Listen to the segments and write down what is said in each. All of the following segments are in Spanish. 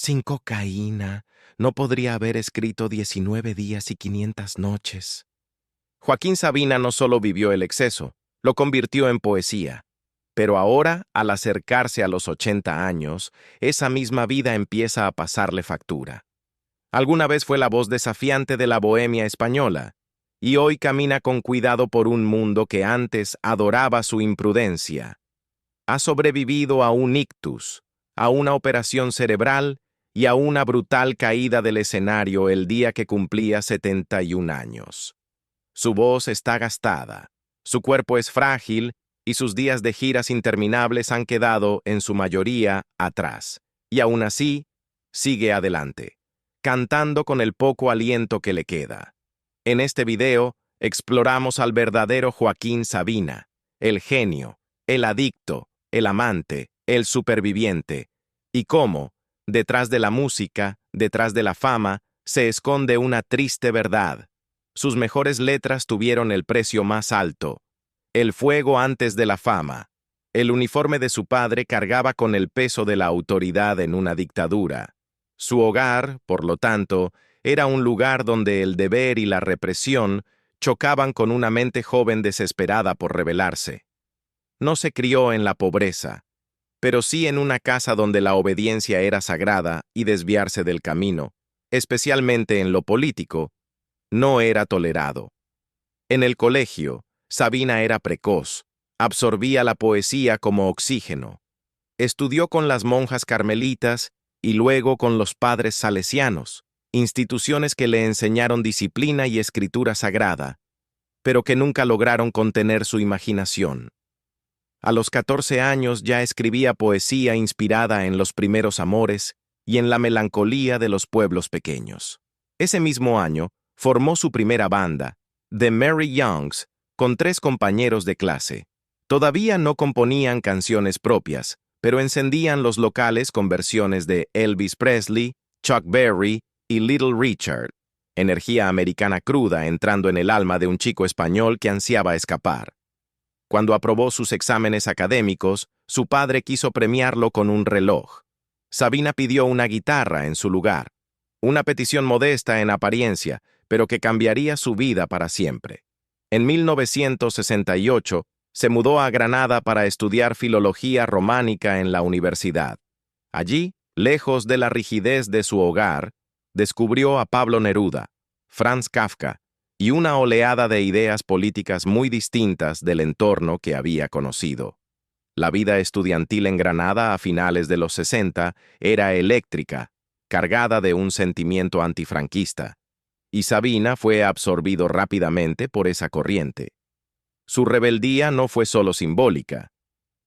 Sin cocaína, no podría haber escrito 19 días y 500 noches. Joaquín Sabina no solo vivió el exceso, lo convirtió en poesía. Pero ahora, al acercarse a los 80 años, esa misma vida empieza a pasarle factura. Alguna vez fue la voz desafiante de la bohemia española, y hoy camina con cuidado por un mundo que antes adoraba su imprudencia. Ha sobrevivido a un ictus, a una operación cerebral y a una brutal caída del escenario el día que cumplía 71 años. Su voz está gastada, su cuerpo es frágil y sus días de giras interminables han quedado, en su mayoría, atrás. Y aún así, sigue adelante, cantando con el poco aliento que le queda. En este video, exploramos al verdadero Joaquín Sabina, el genio, el adicto, el amante, el superviviente, y cómo, detrás de la música, detrás de la fama, se esconde una triste verdad. Sus mejores letras tuvieron el precio más alto: el fuego antes de la fama. El uniforme de su padre cargaba con el peso de la autoridad en una dictadura. Su hogar, por lo tanto, era un lugar donde el deber y la represión chocaban con una mente joven desesperada por rebelarse. No se crió en la pobreza, pero sí en una casa donde la obediencia era sagrada y desviarse del camino, especialmente en lo político, no era tolerado. En el colegio, Sabina era precoz, absorbía la poesía como oxígeno. Estudió con las monjas carmelitas y luego con los padres salesianos, instituciones que le enseñaron disciplina y escritura sagrada, pero que nunca lograron contener su imaginación. A los 14 años ya escribía poesía inspirada en los primeros amores y en la melancolía de los pueblos pequeños. Ese mismo año, formó su primera banda, The Merry Youngs, con 3 compañeros de clase. Todavía no componían canciones propias, pero encendían los locales con versiones de Elvis Presley, Chuck Berry y Little Richard. Energía americana cruda entrando en el alma de un chico español que ansiaba escapar. Cuando aprobó sus exámenes académicos, su padre quiso premiarlo con un reloj. Sabina pidió una guitarra en su lugar. Una petición modesta en apariencia, pero que cambiaría su vida para siempre. En 1968, se mudó a Granada para estudiar filología románica en la universidad. Allí, lejos de la rigidez de su hogar, descubrió a Pablo Neruda, Franz Kafka y una oleada de ideas políticas muy distintas del entorno que había conocido. La vida estudiantil en Granada a finales de los 60 era eléctrica, cargada de un sentimiento antifranquista, y Sabina fue absorbido rápidamente por esa corriente. Su rebeldía no fue solo simbólica.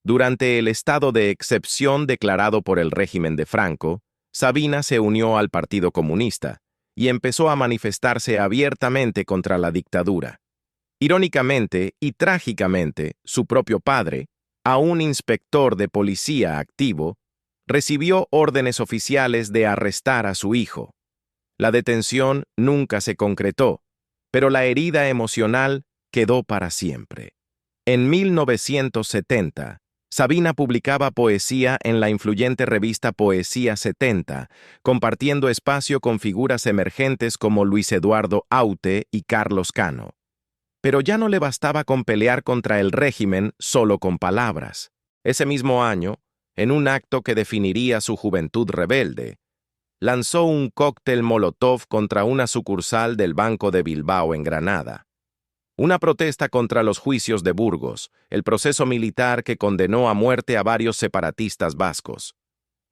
Durante el estado de excepción declarado por el régimen de Franco, Sabina se unió al Partido Comunista y empezó a manifestarse abiertamente contra la dictadura. Irónicamente y trágicamente, su propio padre, a un inspector de policía activo, recibió órdenes oficiales de arrestar a su hijo. La detención nunca se concretó, pero la herida emocional quedó para siempre. En 1970, Sabina publicaba poesía en la influyente revista Poesía 70, compartiendo espacio con figuras emergentes como Luis Eduardo Aute y Carlos Cano. Pero ya no le bastaba con pelear contra el régimen solo con palabras. Ese mismo año, en un acto que definiría su juventud rebelde, lanzó un cóctel Molotov contra una sucursal del Banco de Bilbao en Granada. Una protesta contra los juicios de Burgos, el proceso militar que condenó a muerte a varios separatistas vascos.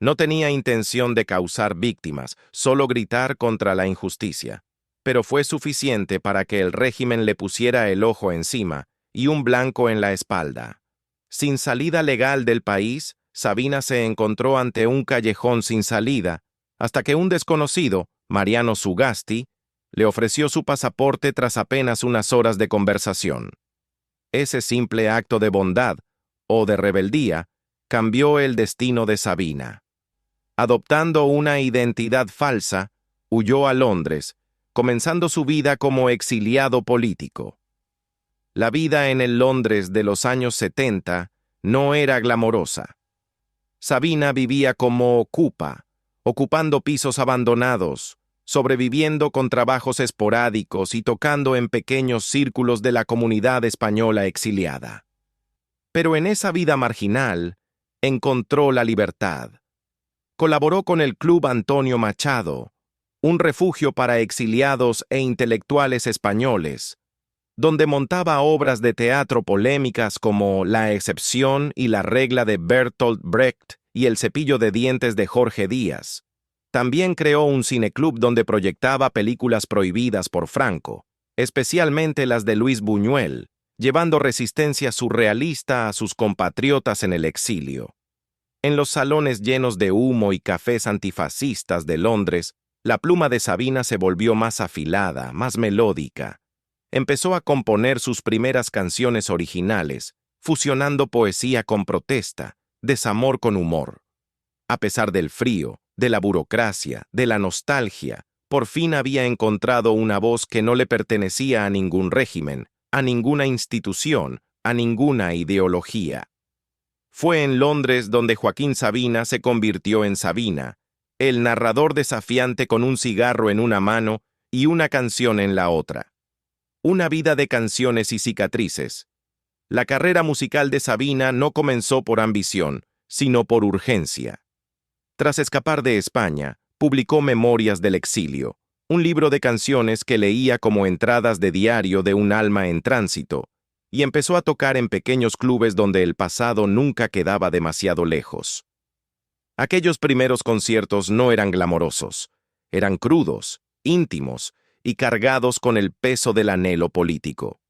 No tenía intención de causar víctimas, solo gritar contra la injusticia. Pero fue suficiente para que el régimen le pusiera el ojo encima y un blanco en la espalda. Sin salida legal del país, Sabina se encontró ante un callejón sin salida, hasta que un desconocido, Mariano Sugasti, le ofreció su pasaporte tras apenas unas horas de conversación. Ese simple acto de bondad, o de rebeldía, cambió el destino de Sabina. Adoptando una identidad falsa, huyó a Londres, comenzando su vida como exiliado político. La vida en el Londres de los años 70 no era glamorosa. Sabina vivía como ocupa, ocupando pisos abandonados, sobreviviendo con trabajos esporádicos y tocando en pequeños círculos de la comunidad española exiliada. Pero en esa vida marginal, encontró la libertad. Colaboró con el Club Antonio Machado, un refugio para exiliados e intelectuales españoles, donde montaba obras de teatro polémicas como La excepción y la regla de Bertolt Brecht y El cepillo de dientes de Jorge Díaz. También creó un cineclub donde proyectaba películas prohibidas por Franco, especialmente las de Luis Buñuel, llevando resistencia surrealista a sus compatriotas en el exilio. En los salones llenos de humo y cafés antifascistas de Londres, la pluma de Sabina se volvió más afilada, más melódica. Empezó a componer sus primeras canciones originales, fusionando poesía con protesta, desamor con humor. A pesar del frío, de la burocracia, de la nostalgia, por fin había encontrado una voz que no le pertenecía a ningún régimen, a ninguna institución, a ninguna ideología. Fue en Londres donde Joaquín Sabina se convirtió en Sabina, el narrador desafiante con un cigarro en una mano y una canción en la otra. Una vida de canciones y cicatrices. La carrera musical de Sabina no comenzó por ambición, sino por urgencia. Tras escapar de España, publicó Memorias del exilio, un libro de canciones que leía como entradas de diario de un alma en tránsito, y empezó a tocar en pequeños clubes donde el pasado nunca quedaba demasiado lejos. Aquellos primeros conciertos no eran glamorosos, eran crudos, íntimos y cargados con el peso del anhelo político.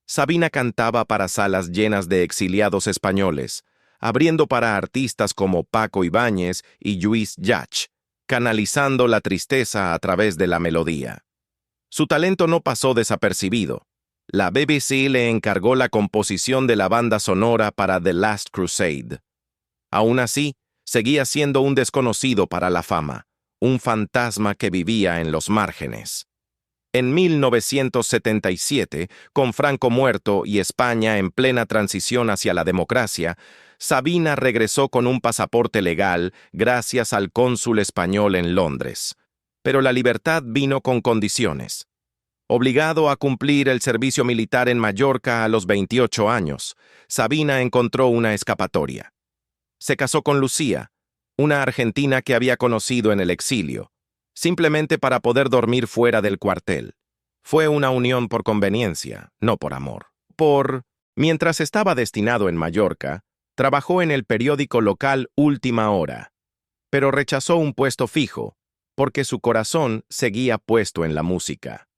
Sabina cantaba para salas llenas de exiliados españoles, abriendo para artistas como Paco Ibáñez y Lluís Llach, canalizando la tristeza a través de la melodía. Su talento no pasó desapercibido. La BBC le encargó la composición de la banda sonora para The Last Crusade. Aún así, seguía siendo un desconocido para la fama, un fantasma que vivía en los márgenes. En 1977, con Franco muerto y España en plena transición hacia la democracia, Sabina regresó con un pasaporte legal gracias al cónsul español en Londres. Pero la libertad vino con condiciones. Obligado a cumplir el servicio militar en Mallorca a los 28 años, Sabina encontró una escapatoria. Se casó con Lucía, una argentina que había conocido en el exilio, simplemente para poder dormir fuera del cuartel. Fue una unión por conveniencia, no por amor. Mientras estaba destinado en Mallorca, trabajó en el periódico local Última Hora, pero rechazó un puesto fijo, porque su corazón seguía puesto en la música.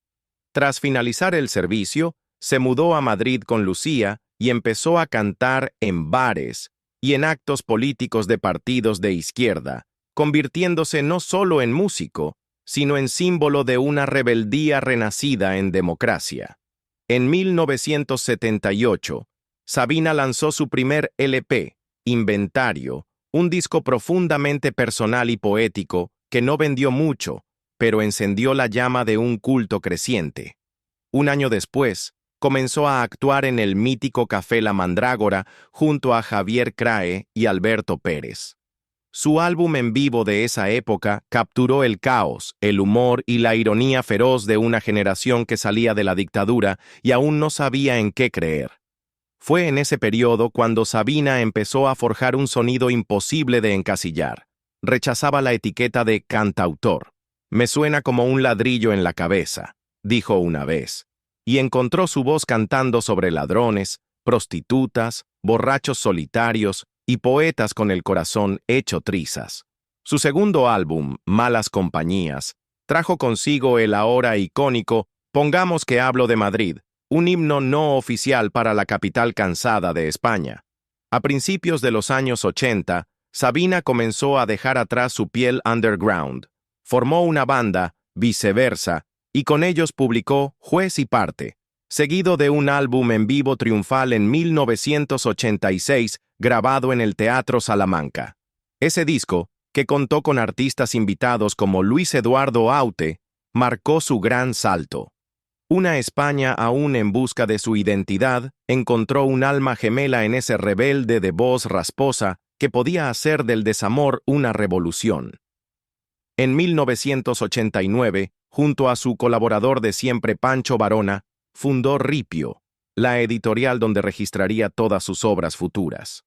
Tras finalizar el servicio, se mudó a Madrid con Lucía y empezó a cantar en bares y en actos políticos de partidos de izquierda, convirtiéndose no solo en músico, sino en símbolo de una rebeldía renacida en democracia. En 1978, Sabina lanzó su primer LP, Inventario, un disco profundamente personal y poético que no vendió mucho, pero encendió la llama de un culto creciente. Un año después, comenzó a actuar en el mítico Café La Mandrágora junto a Javier Crae y Alberto Pérez. Su álbum en vivo de esa época capturó el caos, el humor y la ironía feroz de una generación que salía de la dictadura y aún no sabía en qué creer. Fue en ese periodo cuando Sabina empezó a forjar un sonido imposible de encasillar. Rechazaba la etiqueta de cantautor. «Me suena como un ladrillo en la cabeza», dijo una vez, y encontró su voz cantando sobre ladrones, prostitutas, borrachos solitarios y poetas con el corazón hecho trizas. Su segundo álbum, Malas Compañías, trajo consigo el ahora icónico Pongamos que hablo de Madrid, un himno no oficial para la capital cansada de España. A principios de los años 80, Sabina comenzó a dejar atrás su piel underground. Formó una banda, Viceversa, y con ellos publicó Juez y Parte, seguido de un álbum en vivo triunfal en 1986 grabado en el Teatro Salamanca. Ese disco, que contó con artistas invitados como Luis Eduardo Aute, marcó su gran salto. Una España aún en busca de su identidad encontró un alma gemela en ese rebelde de voz rasposa que podía hacer del desamor una revolución. En 1989, junto a su colaborador de siempre Pancho Varona, fundó Ripio, la editorial donde registraría todas sus obras futuras.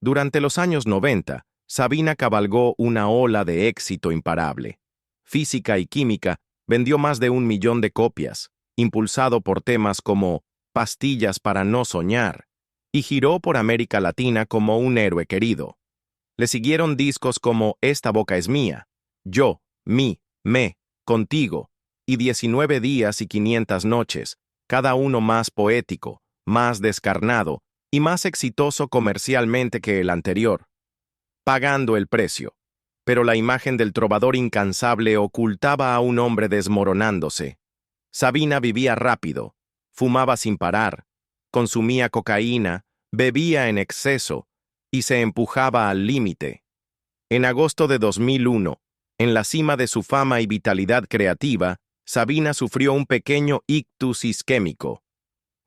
Durante los años 90, Sabina cabalgó una ola de éxito imparable. Física y Química vendió más de 1 millón de copias, impulsado por temas como Pastillas para no soñar, y giró por América Latina como un héroe querido. Le siguieron discos como Esta boca es mía, Yo, mí, me, Contigo, y 19 días y 500 noches, cada uno más poético, más descarnado y más exitoso comercialmente que el anterior, pagando el precio. Pero la imagen del trovador incansable ocultaba a un hombre desmoronándose. Sabina vivía rápido, fumaba sin parar, consumía cocaína, bebía en exceso y se empujaba al límite. En agosto de 2001, en la cima de su fama y vitalidad creativa, Sabina sufrió un pequeño ictus isquémico.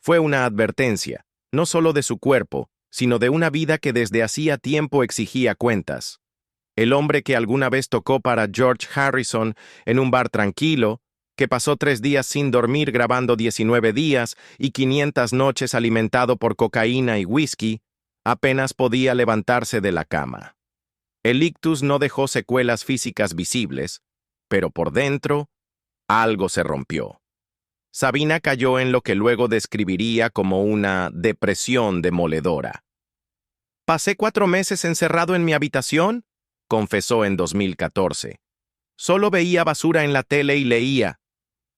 Fue una advertencia, no solo de su cuerpo, sino de una vida que desde hacía tiempo exigía cuentas. El hombre que alguna vez tocó para George Harrison en un bar tranquilo, que pasó 3 días sin dormir grabando 19 días y 500 noches alimentado por cocaína y whisky, apenas podía levantarse de la cama. El ictus no dejó secuelas físicas visibles, pero por dentro, algo se rompió. Sabina cayó en lo que luego describiría como una depresión demoledora. «Pasé 4 meses encerrado en mi habitación», confesó en 2014. «Solo veía basura en la tele y leía.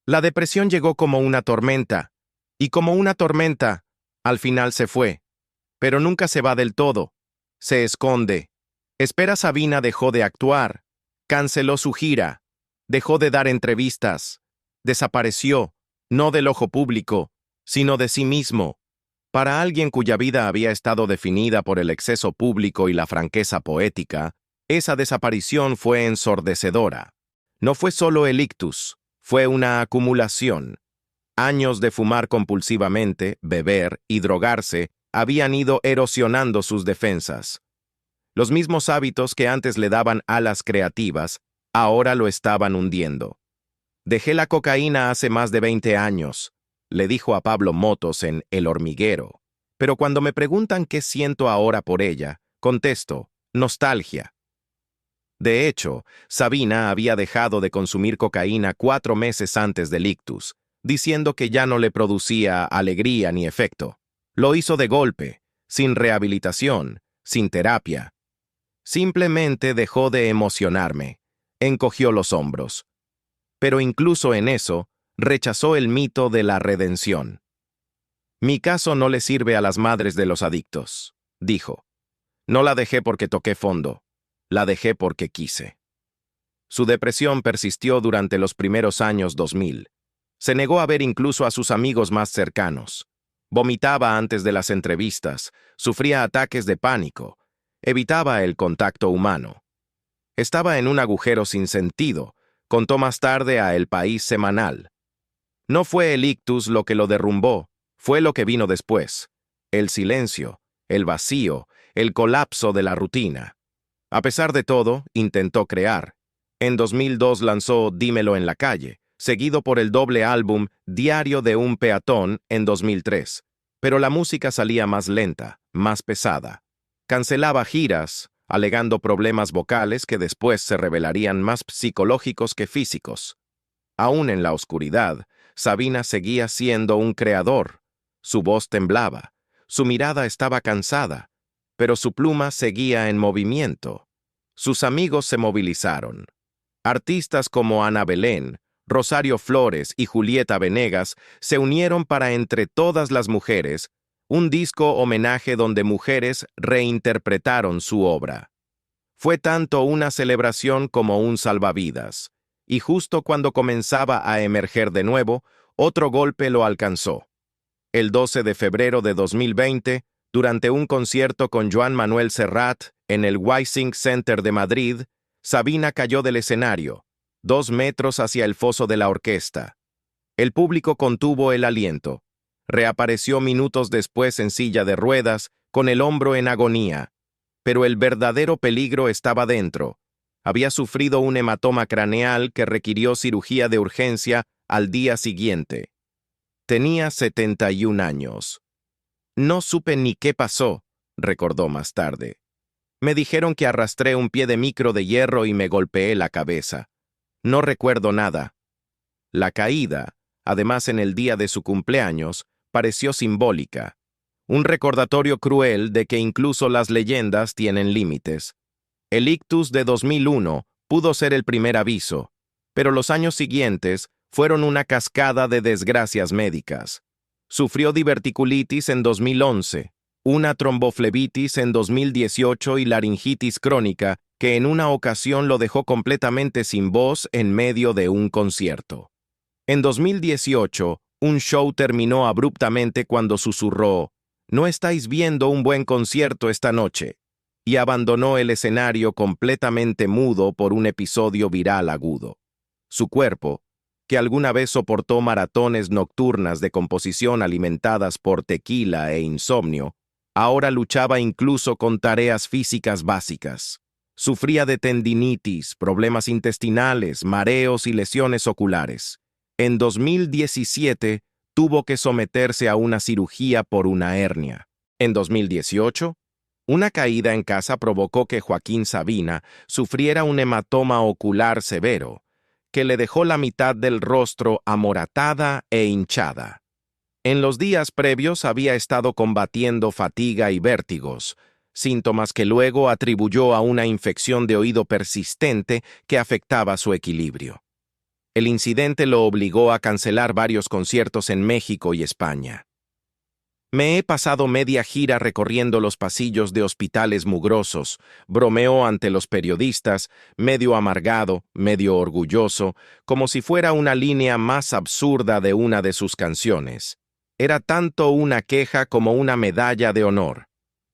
La depresión llegó como una tormenta, y como una tormenta, al final se fue. Pero nunca se va del todo. Se esconde. Espera Sabina dejó de actuar, canceló su gira, dejó de dar entrevistas, desapareció, no del ojo público, sino de sí mismo. Para alguien cuya vida había estado definida por el exceso público y la franqueza poética, esa desaparición fue ensordecedora. No fue solo el ictus, fue una acumulación. Años de fumar compulsivamente, beber y drogarse habían ido erosionando sus defensas. Los mismos hábitos que antes le daban alas creativas, ahora lo estaban hundiendo. «Dejé la cocaína hace más de 20 años», le dijo a Pablo Motos en El Hormiguero. «Pero cuando me preguntan qué siento ahora por ella, contesto, nostalgia». De hecho, Sabina había dejado de consumir cocaína 4 meses antes del ictus, diciendo que ya no le producía alegría ni efecto. Lo hizo de golpe, sin rehabilitación, sin terapia. Simplemente dejó de emocionarme, encogió los hombros. Pero incluso en eso, rechazó el mito de la redención. «Mi caso no le sirve a las madres de los adictos», dijo. «No la dejé porque toqué fondo, la dejé porque quise». Su depresión persistió durante los primeros años 2000. Se negó a ver incluso a sus amigos más cercanos. Vomitaba antes de las entrevistas, sufría ataques de pánico, evitaba el contacto humano. Estaba en un agujero sin sentido, contó más tarde a El País Semanal. No fue el ictus lo que lo derrumbó, fue lo que vino después. El silencio, el vacío, el colapso de la rutina. A pesar de todo, intentó crear. En 2002 lanzó Dímelo en la calle, seguido por el doble álbum Diario de un peatón en 2003. Pero la música salía más lenta, más pesada. Cancelaba giras, alegando problemas vocales que después se revelarían más psicológicos que físicos. Aún en la oscuridad, Sabina seguía siendo un creador. Su voz temblaba, su mirada estaba cansada, pero su pluma seguía en movimiento. Sus amigos se movilizaron. Artistas como Ana Belén, Rosario Flores y Julieta Venegas se unieron para Entre todas las mujeres, un disco homenaje donde mujeres reinterpretaron su obra. Fue tanto una celebración como un salvavidas, y justo cuando comenzaba a emerger de nuevo, otro golpe lo alcanzó. El 12 de febrero de 2020, durante un concierto con Joan Manuel Serrat en el Wissing Center de Madrid, Sabina cayó del escenario, 2 metros hacia el foso de la orquesta. El público contuvo el aliento. Reapareció minutos después en silla de ruedas, con el hombro en agonía. Pero el verdadero peligro estaba dentro. Había sufrido un hematoma craneal que requirió cirugía de urgencia al día siguiente. Tenía 71 años. No supe ni qué pasó, recordó más tarde. Me dijeron que arrastré un pie de micro de hierro y me golpeé la cabeza. No recuerdo nada. La caída, además en el día de su cumpleaños, pareció simbólica. Un recordatorio cruel de que incluso las leyendas tienen límites. El ictus de 2001 pudo ser el primer aviso, pero los años siguientes fueron una cascada de desgracias médicas. Sufrió diverticulitis en 2011, una tromboflebitis en 2018 y laringitis crónica que en una ocasión lo dejó completamente sin voz en medio de un concierto. En 2018, un show terminó abruptamente cuando susurró: «No estáis viendo un buen concierto esta noche», y abandonó el escenario completamente mudo por un episodio viral agudo. Su cuerpo, que alguna vez soportó maratones nocturnas de composición alimentadas por tequila e insomnio, ahora luchaba incluso con tareas físicas básicas. Sufría de tendinitis, problemas intestinales, mareos y lesiones oculares. En 2017 tuvo que someterse a una cirugía por una hernia. En 2018, una caída en casa provocó que Joaquín Sabina sufriera un hematoma ocular severo, que le dejó la mitad del rostro amoratada e hinchada. En los días previos había estado combatiendo fatiga y vértigos, síntomas que luego atribuyó a una infección de oído persistente que afectaba su equilibrio. El incidente lo obligó a cancelar varios conciertos en México y España. Me he pasado media gira recorriendo los pasillos de hospitales mugrosos, bromeó ante los periodistas, medio amargado, medio orgulloso, como si fuera una línea más absurda de una de sus canciones. Era tanto una queja como una medalla de honor.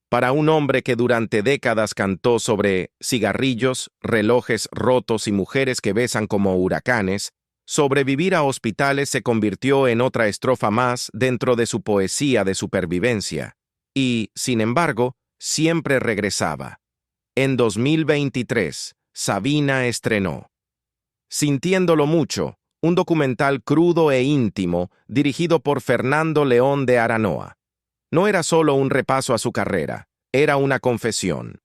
Para un hombre que durante décadas cantó sobre cigarrillos, relojes rotos y mujeres que besan como huracanes, sobrevivir a hospitales se convirtió en otra estrofa más dentro de su poesía de supervivencia. Y, sin embargo, siempre regresaba. En 2023, Sabina estrenó Sintiéndolo mucho, un documental crudo e íntimo dirigido por Fernando León de Aranoa. No era solo un repaso a su carrera, era una confesión.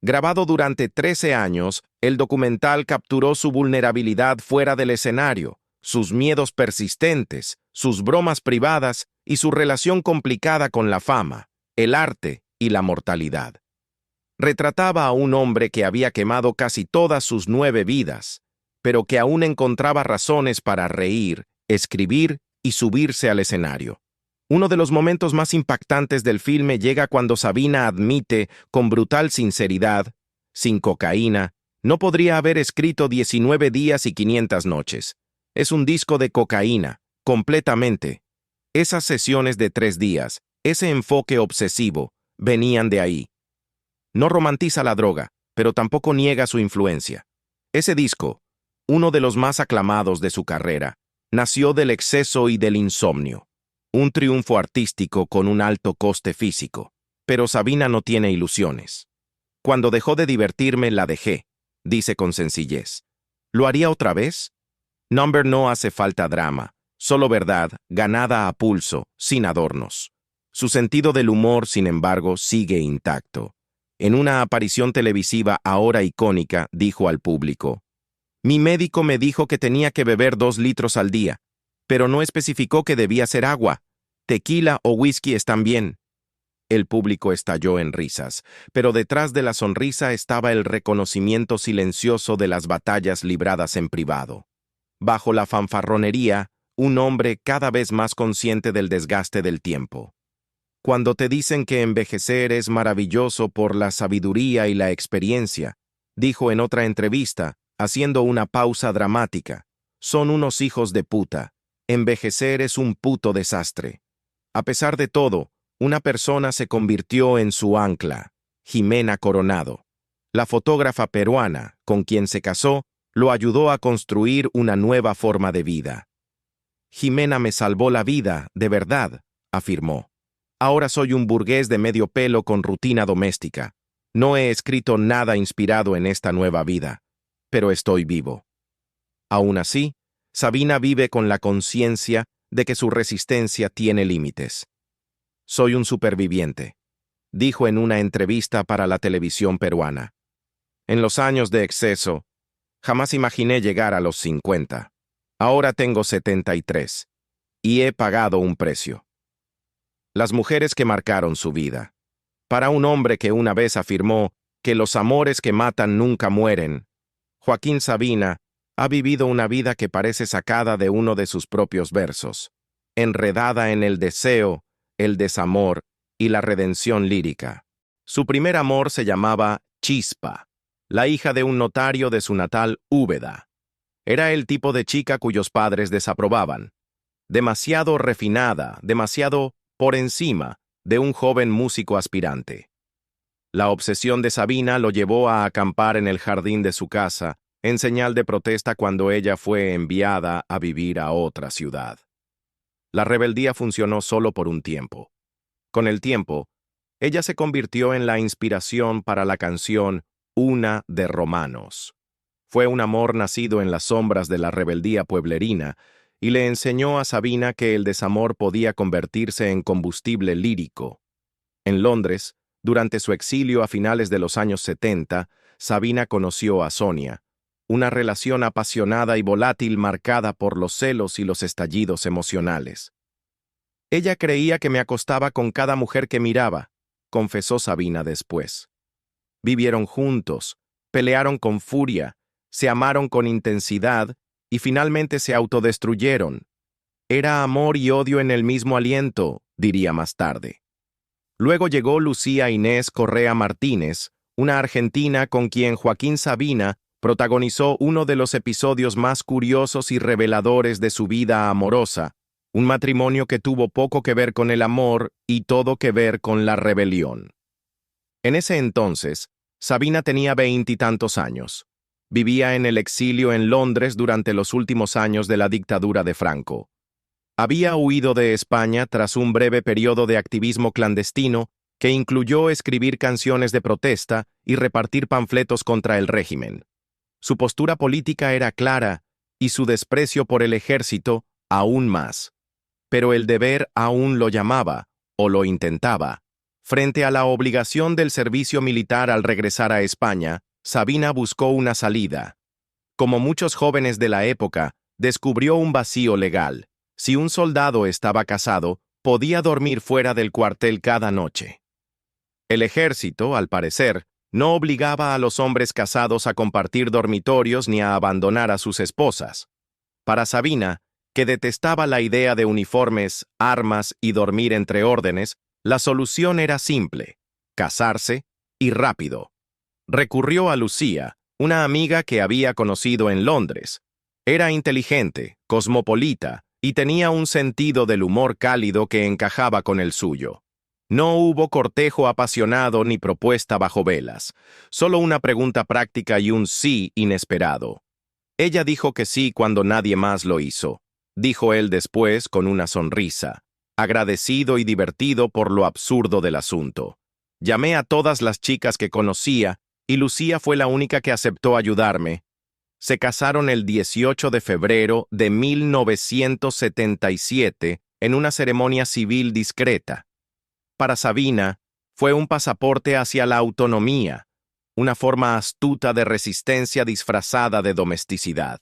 Grabado durante 13 años, el documental capturó su vulnerabilidad fuera del escenario, sus miedos persistentes, sus bromas privadas y su relación complicada con la fama, el arte y la mortalidad. Retrataba a un hombre que había quemado casi todas sus 9 vidas, pero que aún encontraba razones para reír, escribir y subirse al escenario. Uno de los momentos más impactantes del filme llega cuando Sabina admite, con brutal sinceridad, sin cocaína, no podría haber escrito 19 días y 500 noches. Es un disco de cocaína, completamente. Esas sesiones de 3 días, ese enfoque obsesivo, venían de ahí. No romantiza la droga, pero tampoco niega su influencia. Ese disco, uno de los más aclamados de su carrera, nació del exceso y del insomnio. Un triunfo artístico con un alto coste físico. Pero Sabina no tiene ilusiones. Cuando dejó de divertirme, la dejé, dice con sencillez. ¿Lo haría otra vez? Number no hace falta drama, solo verdad, ganada a pulso, sin adornos. Su sentido del humor, sin embargo, sigue intacto. En una aparición televisiva ahora icónica, dijo al público: «Mi médico me dijo que tenía que beber 2 litros al día, pero no especificó que debía ser agua. Tequila o whisky están bien». El público estalló en risas, pero detrás de la sonrisa estaba el reconocimiento silencioso de las batallas libradas en privado. Bajo la fanfarronería, un hombre cada vez más consciente del desgaste del tiempo. Cuando te dicen que envejecer es maravilloso por la sabiduría y la experiencia, dijo en otra entrevista, haciendo una pausa dramática, son unos hijos de puta. Envejecer es un puto desastre. A pesar de todo, una persona se convirtió en su ancla, Jimena Coronado. La fotógrafa peruana, con quien se casó, lo ayudó a construir una nueva forma de vida. Jimena me salvó la vida, de verdad, afirmó. Ahora soy un burgués de medio pelo con rutina doméstica. No he escrito nada inspirado en esta nueva vida. pero estoy vivo. Aún así, Sabina vive con la conciencia de que su resistencia tiene límites. Soy un superviviente, dijo en una entrevista para la televisión peruana. En los años de exceso, jamás imaginé llegar a los 50. Ahora tengo 73 y he pagado un precio. Las mujeres que marcaron su vida. Para un hombre que una vez afirmó que los amores que matan nunca mueren, Joaquín Sabina ha vivido una vida que parece sacada de uno de sus propios versos, enredada en el deseo, el desamor y la redención lírica. Su primer amor se llamaba Chispa, la hija de un notario de su natal Úbeda. Era el tipo de chica cuyos padres desaprobaban. Demasiado refinada, demasiado por encima de un joven músico aspirante. La obsesión de Sabina lo llevó a acampar en el jardín de su casa, en señal de protesta cuando ella fue enviada a vivir a otra ciudad. La rebeldía funcionó solo por un tiempo. Con el tiempo, ella se convirtió en la inspiración para la canción Una de Romanos. Fue un amor nacido en las sombras de la rebeldía pueblerina y le enseñó a Sabina que el desamor podía convertirse en combustible lírico. En Londres, durante su exilio a finales de los años 70, Sabina conoció a Sonia, una relación apasionada y volátil marcada por los celos y los estallidos emocionales. Ella creía que me acostaba con cada mujer que miraba, confesó Sabina después. Vivieron juntos, pelearon con furia, se amaron con intensidad y finalmente se autodestruyeron. Era amor y odio en el mismo aliento, diría más tarde. Luego llegó Lucía Inés Correa Martínez, una argentina con quien Joaquín Sabina protagonizó uno de los episodios más curiosos y reveladores de su vida amorosa, un matrimonio que tuvo poco que ver con el amor y todo que ver con la rebelión. En ese entonces, Sabina tenía 20 y tantos años. Vivía en el exilio en Londres durante los últimos años de la dictadura de Franco. Había huido de España tras un breve periodo de activismo clandestino que incluyó escribir canciones de protesta y repartir panfletos contra el régimen. Su postura política era clara y su desprecio por el ejército aún más. Pero el deber aún lo llamaba, o lo intentaba. Frente a la obligación del servicio militar al regresar a España, Sabina buscó una salida. Como muchos jóvenes de la época, descubrió un vacío legal. Si un soldado estaba casado, podía dormir fuera del cuartel cada noche. El ejército, al parecer, no obligaba a los hombres casados a compartir dormitorios ni a abandonar a sus esposas. Para Sabina, que detestaba la idea de uniformes, armas y dormir entre órdenes, la solución era simple: casarse y rápido. Recurrió a Lucía, una amiga que había conocido en Londres. Era inteligente, cosmopolita, y tenía un sentido del humor cálido que encajaba con el suyo. No hubo cortejo apasionado ni propuesta bajo velas, solo una pregunta práctica y un sí inesperado. Ella dijo que sí cuando nadie más lo hizo, dijo él después con una sonrisa, agradecido y divertido por lo absurdo del asunto. Llamé a todas las chicas que conocía y Lucía fue la única que aceptó ayudarme. Se casaron el 18 de febrero de 1977 en una ceremonia civil discreta. Para Sabina, fue un pasaporte hacia la autonomía, una forma astuta de resistencia disfrazada de domesticidad.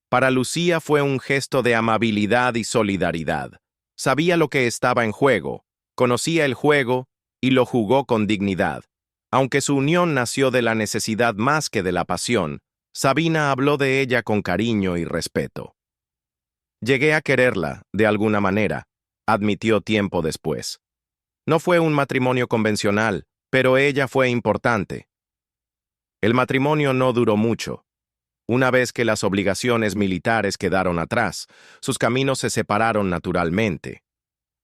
Para Lucía fue un gesto de amabilidad y solidaridad. Sabía lo que estaba en juego, conocía el juego y lo jugó con dignidad. Aunque su unión nació de la necesidad más que de la pasión, Sabina habló de ella con cariño y respeto. Llegué a quererla, de alguna manera, admitió tiempo después. No fue un matrimonio convencional, pero ella fue importante. El matrimonio no duró mucho. Una vez que las obligaciones militares quedaron atrás, sus caminos se separaron naturalmente.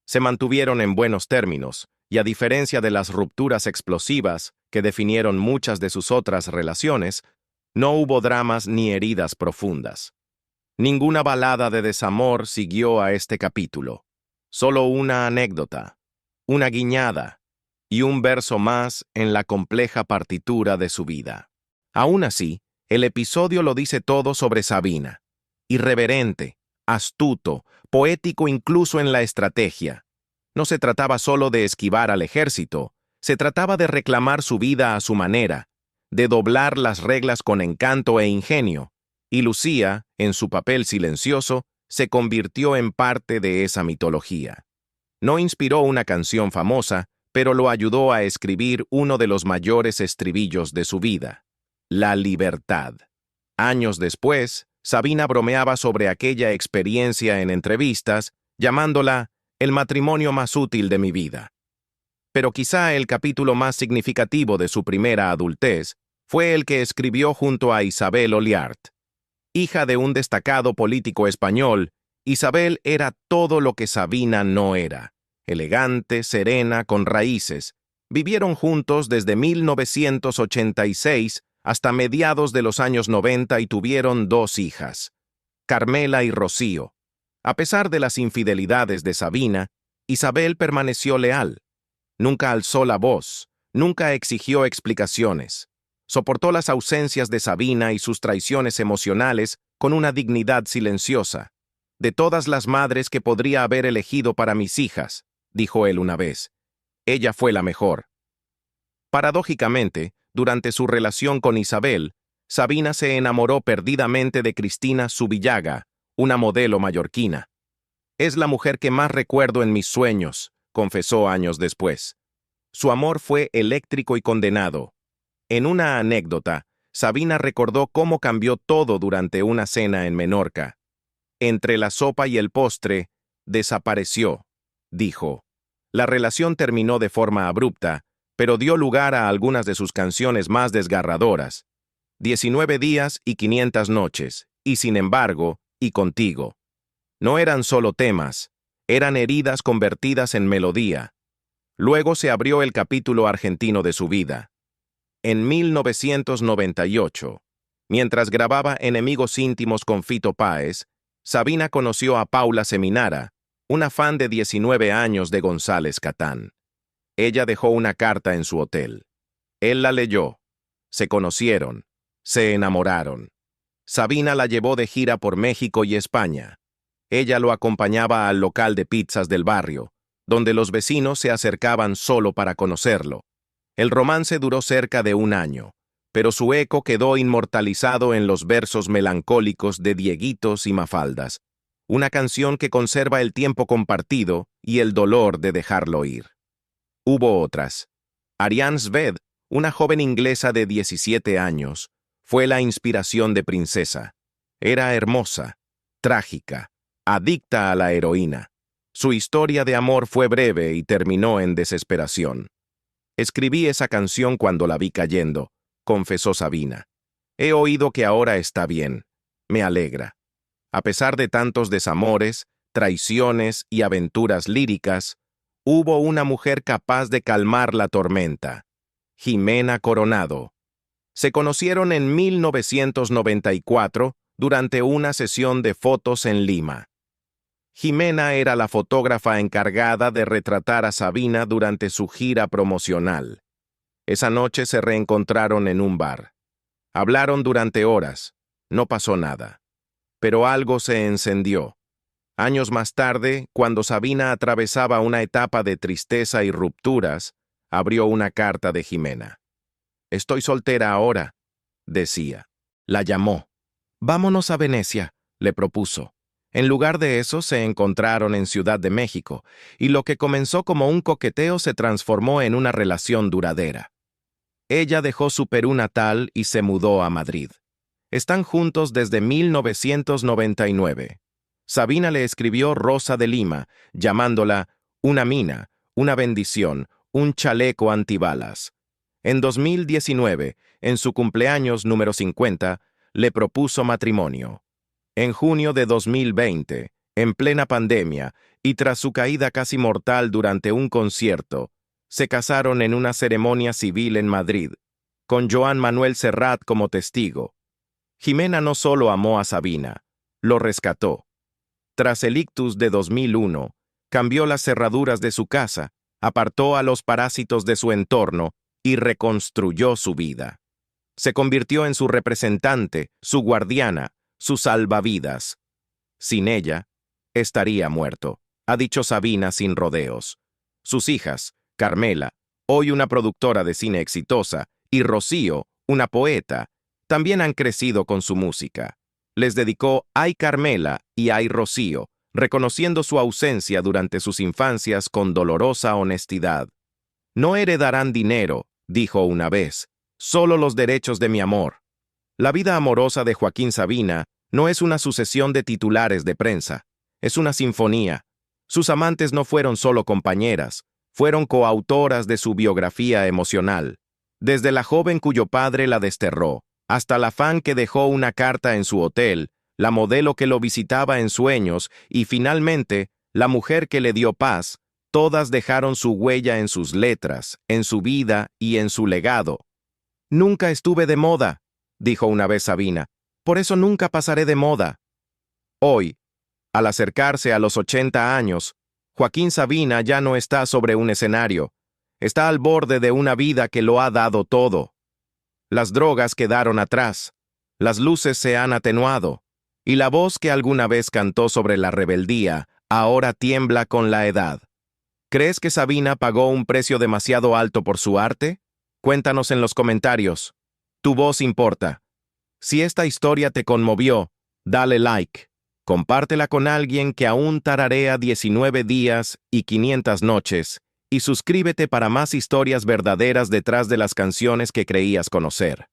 Se mantuvieron en buenos términos, y a diferencia de las rupturas explosivas que definieron muchas de sus otras relaciones, no hubo dramas ni heridas profundas. Ninguna balada de desamor siguió a este capítulo. Solo una anécdota, una guiñada y un verso más en la compleja partitura de su vida. Aún así, El episodio lo dice todo sobre Sabina. Irreverente, astuto, poético incluso en la estrategia. No se trataba solo de esquivar al ejército, se trataba de reclamar su vida a su manera, de doblar las reglas con encanto e ingenio, y Lucía, en su papel silencioso, se convirtió en parte de esa mitología. No inspiró una canción famosa, pero lo ayudó a escribir uno de los mayores estribillos de su vida: la libertad. Años después, Sabina bromeaba sobre aquella experiencia en entrevistas, llamándola el matrimonio más útil de mi vida. Pero quizá el capítulo más significativo de su primera adultez fue el que escribió junto a Isabel Oliart. Hija de un destacado político español, Isabel era todo lo que Sabina no era: elegante, serena, con raíces. Vivieron juntos desde 1986 hasta mediados de los años 90 y tuvieron 2 hijas, Carmela y Rocío. A pesar de las infidelidades de Sabina, Isabel permaneció leal. Nunca alzó la voz, nunca exigió explicaciones. Soportó las ausencias de Sabina y sus traiciones emocionales con una dignidad silenciosa. De todas las madres que podría haber elegido para mis hijas, dijo él una vez, ella fue la mejor. Paradójicamente, durante su relación con Isabel, Sabina se enamoró perdidamente de Cristina Zubillaga, una modelo mallorquina. Es la mujer que más recuerdo en mis sueños, confesó años después. Su amor fue eléctrico y condenado. En una anécdota, Sabina recordó cómo cambió todo durante una cena en Menorca. Entre la sopa y el postre, desapareció, dijo. La relación terminó de forma abrupta, pero dio lugar a algunas de sus canciones más desgarradoras: 19 días y 500 noches, y sin embargo, y contigo. No eran solo temas, eran heridas convertidas en melodía. Luego se abrió el capítulo argentino de su vida. En 1998, mientras grababa Enemigos íntimos con Fito Páez, Sabina conoció a Paula Seminara, una fan de 19 años de González Catán. Ella dejó una carta en su hotel. Él la leyó. Se conocieron. Se enamoraron. Sabina la llevó de gira por México y España. Ella lo acompañaba al local de pizzas del barrio, donde los vecinos se acercaban solo para conocerlo. El romance duró cerca de 1 año, pero su eco quedó inmortalizado en los versos melancólicos de Dieguitos y Mafaldas, una canción que conserva el tiempo compartido y el dolor de dejarlo ir. Hubo otras. Ariane Sved, una joven inglesa de 17 años, fue la inspiración de Princesa. Era hermosa, trágica, adicta a la heroína. Su historia de amor fue breve y terminó en desesperación. Escribí esa canción cuando la vi cayendo, confesó Sabina. He oído que ahora está bien. Me alegra. A pesar de tantos desamores, traiciones y aventuras líricas, hubo una mujer capaz de calmar la tormenta: Jimena Coronado. Se conocieron en 1994 durante una sesión de fotos en Lima. Jimena era la fotógrafa encargada de retratar a Sabina durante su gira promocional. Esa noche se reencontraron en un bar. Hablaron durante horas. No pasó nada. Pero algo se encendió. Años más tarde, cuando Sabina atravesaba una etapa de tristeza y rupturas, abrió una carta de Jimena. «Estoy soltera ahora», decía. La llamó. «Vámonos a Venecia», le propuso. En lugar de eso, se encontraron en Ciudad de México, y lo que comenzó como un coqueteo se transformó en una relación duradera. Ella dejó su Perú natal y se mudó a Madrid. Están juntos desde 1999. Sabina le escribió Rosa de Lima, llamándola una mina, una bendición, un chaleco antibalas. En 2019, en su cumpleaños número 50, le propuso matrimonio. En junio de 2020, en plena pandemia, y tras su caída casi mortal durante un concierto, se casaron en una ceremonia civil en Madrid, con Joan Manuel Serrat como testigo. Jimena no solo amó a Sabina, lo rescató. Tras el ictus de 2001, cambió las cerraduras de su casa, apartó a los parásitos de su entorno y reconstruyó su vida. Se convirtió en su representante, su guardiana, su salvavidas. Sin ella, estaría muerto, ha dicho Sabina sin rodeos. Sus hijas, Carmela, hoy una productora de cine exitosa, y Rocío, una poeta, también han crecido con su música. Les dedicó Ay Carmela y Ay Rocío, reconociendo su ausencia durante sus infancias con dolorosa honestidad. No heredarán dinero, dijo una vez, solo los derechos de mi amor. La vida amorosa de Joaquín Sabina no es una sucesión de titulares de prensa, es una sinfonía. Sus amantes no fueron solo compañeras, fueron coautoras de su biografía emocional. Desde la joven cuyo padre la desterró, hasta la fan que dejó una carta en su hotel, la modelo que lo visitaba en sueños y finalmente la mujer que le dio paz, todas dejaron su huella en sus letras, en su vida y en su legado. Nunca estuve de moda, dijo una vez Sabina, por eso nunca pasaré de moda. Hoy, al acercarse a los 80 años, Joaquín Sabina ya no está sobre un escenario, está al borde de una vida que lo ha dado todo. Las drogas quedaron atrás, las luces se han atenuado, y la voz que alguna vez cantó sobre la rebeldía ahora tiembla con la edad. ¿Crees que Sabina pagó un precio demasiado alto por su arte? Cuéntanos en los comentarios. Tu voz importa. Si esta historia te conmovió, dale like. Compártela con alguien que aún tararea 19 días y 500 noches, y suscríbete para más historias verdaderas detrás de las canciones que creías conocer.